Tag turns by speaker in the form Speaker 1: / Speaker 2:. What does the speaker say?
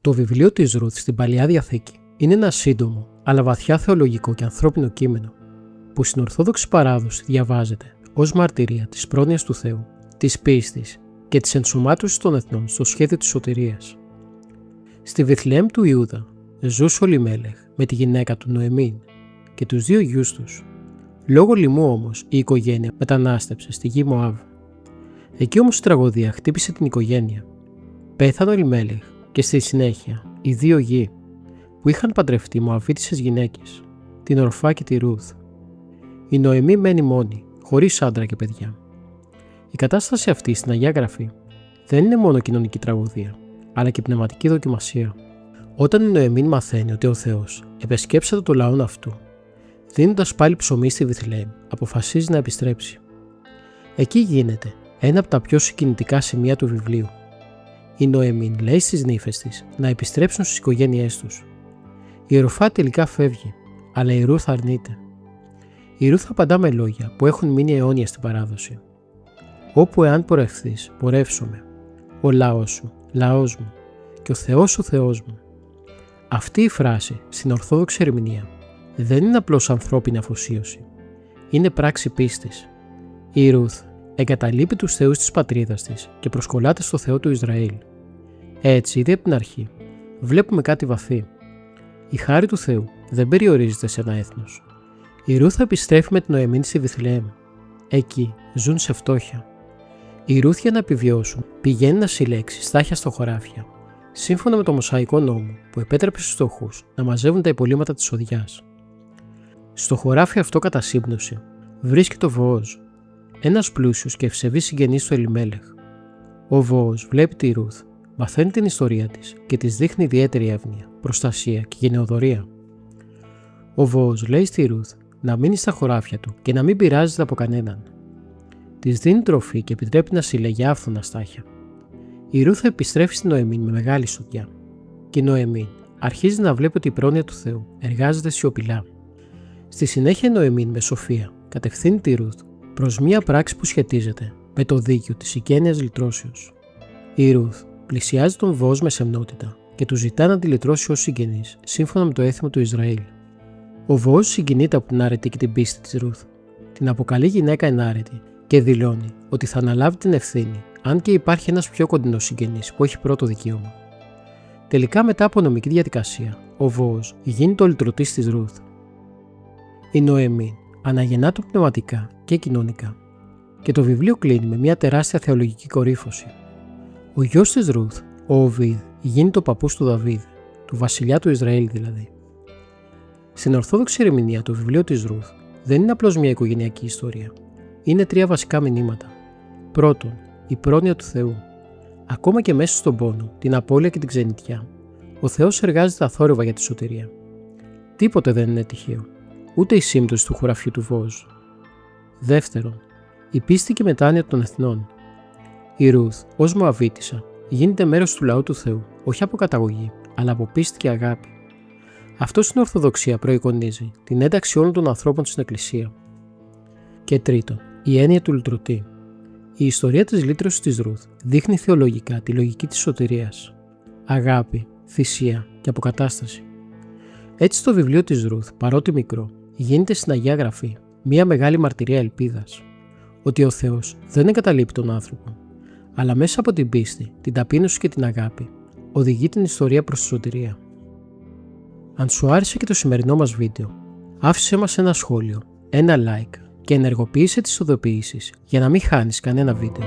Speaker 1: Το βιβλίο της Ρουθ στην Παλαιά Διαθήκη είναι ένα σύντομο αλλά βαθιά θεολογικό και ανθρώπινο κείμενο που στην Ορθόδοξη παράδοση διαβάζεται ως μαρτυρία της πρόνοιας του Θεού, της πίστης και της ενσωμάτωσης των εθνών στο σχέδιο της σωτηρίας. Στη Βηθλεέμ του Ιούδα ζούσε ο Λιμέλεχ με τη γυναίκα του Νοεμίν και τους 2 γιους τους. Λόγω λοιμού όμως η οικογένεια μετανάστευσε στη γη Μωάβ. Εκεί όμως η τραγωδία χτύπησε την οικογένεια. Πέθανε ο Λιμέλεχ και στη συνέχεια οι 2 γη που είχαν παντρευτεί Μωαβίτισσες γυναίκες, την Ορφά και τη Ρούθ. Η Νοεμή μένει μόνη, χωρίς άντρα και παιδιά. Η κατάσταση αυτή στην Αγία Γραφή δεν είναι μόνο κοινωνική τραγωδία, αλλά και πνευματική δοκιμασία. Όταν η Νοεμίν μαθαίνει ότι ο Θεός επεσκέψατε το λαό αυτού, δίνοντας πάλι ψωμί στη Βηθλεέμ, αποφασίζει να επιστρέψει. Εκεί γίνεται ένα από τα πιο συγκινητικά σημεία του βιβλίου. Η Νοεμίν λέει στις νύφες της να επιστρέψουν στις οικογένειές τους. Η Ορφά τελικά φεύγει, αλλά η Ρούθ αρνείται. Η Ρούθ απαντά με λόγια που έχουν μείνει αιώνια στην παράδοση. «Όπου εάν πορευθείς, πορεύσομαι. Ο λαός σου, λαός μου, και ο Θεός σου, Θεός μου». Αυτή η φράση στην Ορθόδοξη ερμηνεία δεν είναι απλώς ανθρώπινη αφοσίωση. Είναι πράξη πίστης. Η Ρούθ εγκαταλείπει τους θεούς της πατρίδας της και προσκολάται στο Θεό του Ισραήλ. Έτσι, ήδη από την αρχή, βλέπουμε κάτι βαθύ. Η χάρη του Θεού δεν περιορίζεται σε ένα έθνος. Η Ρούθ επιστρέφει με την Νοεμίν στη Βηθλεέμ. Εκεί ζουν σε φτώχεια. Οι Ρούθ για να επιβιώσουν πηγαίνει να συλλέξει στάχια στο χωράφια, σύμφωνα με το Μωσαϊκό νόμο που επέτρεπε στους φτωχούς να μαζεύουν τα υπολείμματα της οδιάς. Στο χωράφι αυτό κατά σύμπνοση βρίσκεται ο Βοόζ, ένας πλούσιος και ευσεβής συγγενής του Ελιμέλεχ. Ο Βοόζ βλέπει τη Ρούθ, μαθαίνει την ιστορία της και της δείχνει ιδιαίτερη εύνοια, προστασία και γενεοδωρία. Ο Βοόζ λέει στη Ρούθ να μείνει στα χωράφια του και να μην πειράζεται από κανέναν. Της δίνει τροφή και επιτρέπει να συλλέγει άφθονα στάχια. Η Ρούθ επιστρέφει στην Νοεμίν με μεγάλη σοδιά. Και η Νοεμίν αρχίζει να βλέπει ότι η πρόνοια του Θεού εργάζεται σιωπηλά. Στη συνέχεια η Νοεμίν με σοφία κατευθύνει τη Ρούθ προς μία πράξη που σχετίζεται με το δίκαιο της οικένειας λυτρώσεως. Η Ρούθ πλησιάζει τον Βοόζ με σεμνότητα και του ζητά να τη λυτρώσει ως συγγενής σύμφωνα με το έθιμο του Ισραήλ. Ο Βοόζ συγκινείται από την άρετη και την πίστη της Ρούθ. Την αποκαλεί γυναίκα ενάρετη και δηλώνει ότι θα αναλάβει την ευθύνη, αν και υπάρχει ένας πιο κοντινός συγγενής που έχει πρώτο δικαίωμα. Τελικά, μετά από νομική διαδικασία, ο Βοόζ γίνεται ο λυτρωτής της Ρούθ. Η Νοεμίν αναγεννά το πνευματικά και κοινωνικά. Και το βιβλίο κλείνει με μια τεράστια θεολογική κορύφωση. Ο γιος της Ρούθ, ο Οβίδ, γίνεται ο παππούς του Δαβίδ, του βασιλιά του Ισραήλ δηλαδή. Στην Ορθόδοξη ερμηνεία, το βιβλίο της Ρούθ δεν είναι απλώς μια οικογενειακή ιστορία. Είναι 3 βασικά μηνύματα. Πρώτον, η πρόνοια του Θεού. Ακόμα και μέσα στον πόνο, την απώλεια και την ξενιτιά, ο Θεός εργάζεται αθόρυβα για τη σωτηρία. Τίποτε δεν είναι τυχαίο, ούτε η σύμπτωση του χωραφιού του Βοόζ. Δεύτερον, η πίστη και μετάνοια των εθνών. Η Ρούθ, ως Μωαβίτισσα, γίνεται μέρος του λαού του Θεού, όχι από καταγωγή, αλλά από πίστη και αγάπη. Αυτό στην Ορθοδοξία προεικονίζει την ένταξη όλων των ανθρώπων στην Εκκλησία. Και τρίτον, η έννοια του λυτρωτή. Η ιστορία της λύτρωσης της Ρούθ δείχνει θεολογικά τη λογική της σωτηρίας. Αγάπη, θυσία και αποκατάσταση. Έτσι το βιβλίο της Ρούθ, παρότι μικρό, γίνεται στην Αγία Γραφή μια μεγάλη μαρτυρία ελπίδας. Ότι ο Θεός δεν εγκαταλείπει τον άνθρωπο, αλλά μέσα από την πίστη, την ταπείνωση και την αγάπη, οδηγεί την ιστορία προς τη σωτηρία. Αν σου άρεσε και το σημερινό μας βίντεο, άφησέ μας ένα σχόλιο, ένα like και ενεργοποίησε τις ειδοποιήσεις για να μην χάνεις κανένα βίντεο.